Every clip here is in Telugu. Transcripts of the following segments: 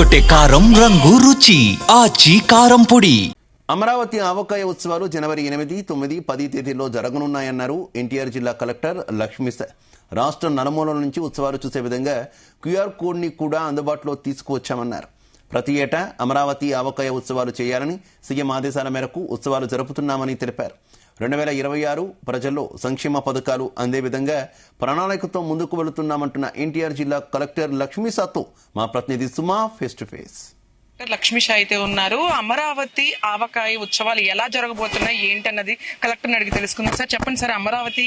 అదరగొట్టే కారం రంగు రుచి ఆచి కారం పొడి. అమరావతి ఆవకాయ ఉత్సవాలు జనవరి 8, 9, 10 తేదీల్లో జరగనున్నాయన్నారు ఎన్టీఆర్ జిల్లా కలెక్టర్ లక్ష్మీ. రాష్ట్రం నలుమూలల నుంచి ఉత్సవాలు చూసే విధంగా క్యూఆర్ కోడ్ని కూడా అందుబాటులో తీసుకువచ్చామన్నారు. ప్రతి ఏటా అమరావతి ఆవకాయ ఉత్సవాలు చేయాలని సీఎం ఆదేశాల మేరకు ఉత్సవాలు జరుపుతున్నామని తెలిపారు. 2026 ప్రజల్లో సంక్షేమ పథకాలు అందే విధంగా ప్రణాళికతో ముందుకు వెళుతున్నామంటున్న ఎన్టీఆర్ జిల్లా కలెక్టర్ లక్ష్మీతో మా ప్రతినిధి సుమా ఫేస్ టు ఫేస్. లక్ష్మీ అయితే ఉన్నారు. అమరావతి ఆవకాయ ఉత్సవాలు ఎలా జరగబోతున్నాయి ఏంటన్నది కలెక్టర్ని అడిగి తెలుసుకుందాం. సార్ చెప్పండి సార్, అమరావతి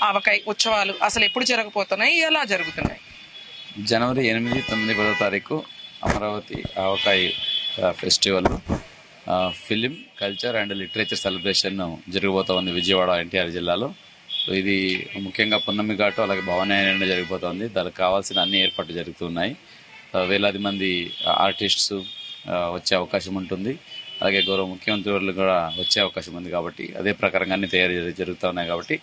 ఆవకాయ ఉత్సవాలు అసలు ఎప్పుడు జరగబోతున్నాయి, ఎలా జరుగుతున్నాయి? జనవరి 8, 9, 10 తారీఖు Amaravati Avakaya festival film, culture and literature celebration జరగబోతా ఉంది విజయవాడ ఎన్టీఆర్ జిల్లాలో. సో ఇది ముఖ్యంగా పున్నమి ఘాటు అలాగే భవనాయన జరిగిపోతుంది. దానికి కావాల్సిన అన్ని ఏర్పాట్లు జరుగుతున్నాయి. వేలాది మంది ఆర్టిస్ట్స్ వచ్చే అవకాశం ఉంటుంది. అలాగే గౌరవ ముఖ్యమంత్రి వాళ్ళు కూడా వచ్చే అవకాశం ఉంది. కాబట్టి అదే ప్రకారంగా అన్ని తయారు జరుగుతూ ఉన్నాయి. కాబట్టి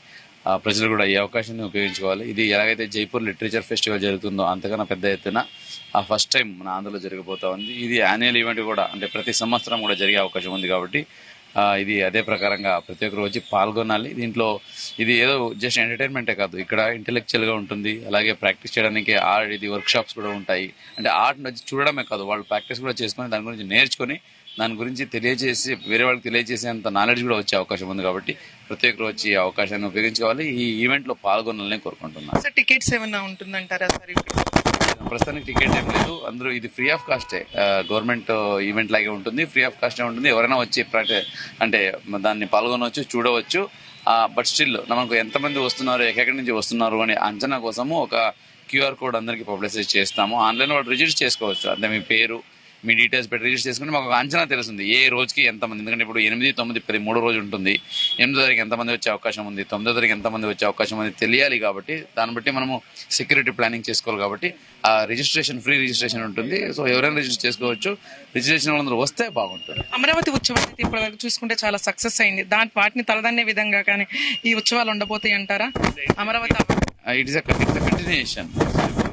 ప్రజలు కూడా ఈ అవకాశాన్ని ఉపయోగించుకోవాలి. ఇది ఎలాగైతే జైపూర్ లిటరేచర్ ఫెస్టివల్ జరుగుతుందో అంతకన్నా పెద్ద ఎత్తున ఫస్ట్ టైం మన ఆంధ్రలో జరిగిపోతా ఉంది. ఇది యాన్యువల్ ఈవెంట్ కూడా, అంటే ప్రతి సంవత్సరం కూడా జరిగే అవకాశం ఉంది. కాబట్టి ఇది అదే ప్రకారంగా ప్రతి ఒక్కరు వచ్చి పాల్గొనాలి. దీంట్లో ఇది ఏదో జస్ట్ ఎంటర్టైన్మెంటే కాదు, ఇక్కడ ఇంటెలెక్చువల్గా ఉంటుంది. అలాగే ప్రాక్టీస్ చేయడానికి ఇది వర్క్ షాప్స్ కూడా ఉంటాయి. అంటే ఆర్ట్ చూడడమే కాదు, వాళ్ళు ప్రాక్టీస్ కూడా చేసుకొని దాని గురించి నేర్చుకొని దాని గురించి తెలియజేసి వేరే వాళ్ళకి తెలియజేసేంత నాలెడ్జ్ కూడా వచ్చే అవకాశం ఉంది. కాబట్టి ప్రతి ఒక్కరు వచ్చి ఈ అవకాశాన్ని ఉపయోగించుకోవాలి. ఈ ఈవెంట్ లో పాల్గొనాలని కోరుకుంటున్నాను. టికెట్స్ ఏమైనా ఉంటుందంటారా సార్? ప్రస్తుతానికి టికెట్ ఏం లేదు. అందరూ ఇది ఫ్రీ ఆఫ్ కాస్టే, గవర్నమెంట్ ఈవెంట్ లాగే ఉంటుంది. ఫ్రీ ఆఫ్ కాస్టే ఉంటుంది. ఎవరైనా వచ్చి అంటే దాన్ని పాల్గొనవచ్చు, చూడవచ్చు. బట్ స్టిల్ మనకు ఎంతమంది వస్తున్నారు, ఎక్కడి నుంచి వస్తున్నారు అనే అంచనా కోసము ఒక క్యూఆర్ కోడ్ అందరికి పబ్లిసైజ్ చేస్తాము. ఆన్లైన్ వాళ్ళు రిజిస్టర్ చేసుకోవచ్చు. అంటే మీ పేరు, మీ డీటెయిల్స్ పెట్టి రిజిస్టర్ చేసుకుని మాకు ఒక అంచనా తెలుస్తుంది ఏ రోజుకి ఎంతమంది. ఎందుకంటే ఇప్పుడు 8, 9, 10 3 రోజు ఉంటుంది. 8వ తారీఖు ఎంతమంది వచ్చే అవకాశం ఉంది, 9వ తారీఖు ఎంతమంది వచ్చే అవకాశం ఉంది తెలియాలి. కాబట్టి దాన్ని బట్టి మనము సెక్యూరిటీ ప్లానింగ్ చేసుకోవాలి. కాబట్టి ఆ రిజిస్ట్రేషన్ ఫ్రీ రిజిస్ట్రేషన్ ఉంటుంది. సో ఎవరైనా రిజిస్టర్ చేసుకోవచ్చు. రిజిస్ట్రేషన్ వాళ్ళందరూ వస్తే బాగుంటుంది. అమరావతి ఉత్సవం అయితే ఇప్పటి వరకు చూసుకుంటే చాలా సక్సెస్ అయింది. వాటిని తలదన్నే విధంగా కానీ ఈ ఉత్సవాలు ఉండబోతాయి అంటారా? Amaravati it is continuation.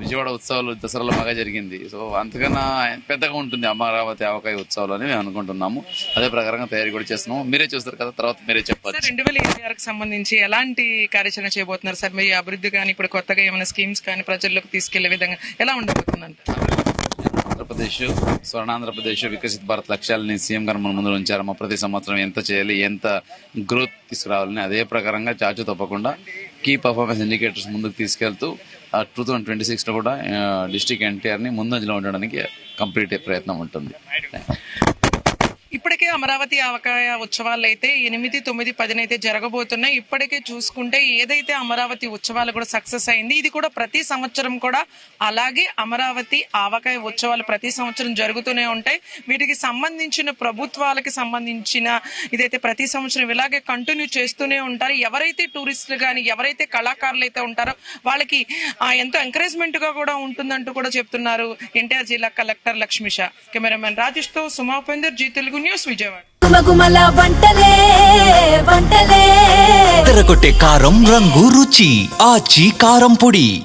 Vijayawada ఉత్సవాలు దసరాలో బాగా జరిగింది. సో అంతకన్నా పెద్దగా ఉంటుంది అమరావతి ఆవకాయ ఉత్సవాలు అని మేము అనుకుంటున్నాము. అదే ప్రకారంగా తయారీ కూడా చేస్తున్నాము. మీరే చూస్తారు కదా, తర్వాత మీరే చెప్పాలి. 2026కి సంబంధించి ఎలాంటి కార్యాచరణ చేయబోతున్నారు సార్? మీ అభివృద్ధి కానీ ఇప్పుడు కొత్తగా ఏమైనా స్కీమ్స్ కానీ ప్రజల్లోకి తీసుకెళ్లే విధంగా ఎలా ఉండబోతుందంట? ఆంధ్రప్రదేశ్, స్వర్ణాంధ్రప్రదేశ్, వికసిత్ భారత్ లక్ష్యాలని సీఎం గారు మన ముందు ఉంచారమ్మా. ప్రతి సంవత్సరం ఎంత చేయాలి, ఎంత గ్రోత్ తీసుకురావాలని అదే ప్రకారంగా చాచు తప్పకుండా కీ పర్ఫార్మెన్స్ ఇండికేటర్స్ ముందుకు తీసుకెళ్తూ 2026లో కూడా డిస్ట్రిక్ట్ ఎన్టీఆర్ని ముందంజలో ఉండడానికి కంప్లీట్ ప్రయత్నం ఉంటుంది. ఇప్పటికే అమరావతి ఆవకాయ ఉత్సవాలు అయితే 8, 9, 10 అయితే జరగబోతున్నాయి. ఇప్పటికే చూసుకుంటే ఏదైతే అమరావతి ఉత్సవాలు కూడా సక్సెస్ అయింది, ఇది కూడా ప్రతి సంవత్సరం కూడా అలాగే అమరావతి ఆవకాయ ఉత్సవాలు ప్రతి సంవత్సరం జరుగుతూనే ఉంటాయి. వీటికి సంబంధించిన ప్రభుత్వాలకి సంబంధించిన ఇదైతే ప్రతి సంవత్సరం ఇలాగే కంటిన్యూ చేస్తూనే ఉంటారు. ఎవరైతే టూరిస్టులు కానీ ఎవరైతే కళాకారులు అయితే ఉంటారో వాళ్ళకి ఎంతో ఎంకరేజ్మెంట్ గా కూడా ఉంటుందంటూ కూడా చెప్తున్నారు ఎన్టీఆర్ జిల్లా కలెక్టర్ లక్ష్మీ. కెమెరామెన్ రాజేష్ తో సుమా ఉపేందర్, జీ తెలుగు న్యూస్, విజయవాడ. అదరగొట్టే కారం రంగు రుచి ఆచి కారం పొడి.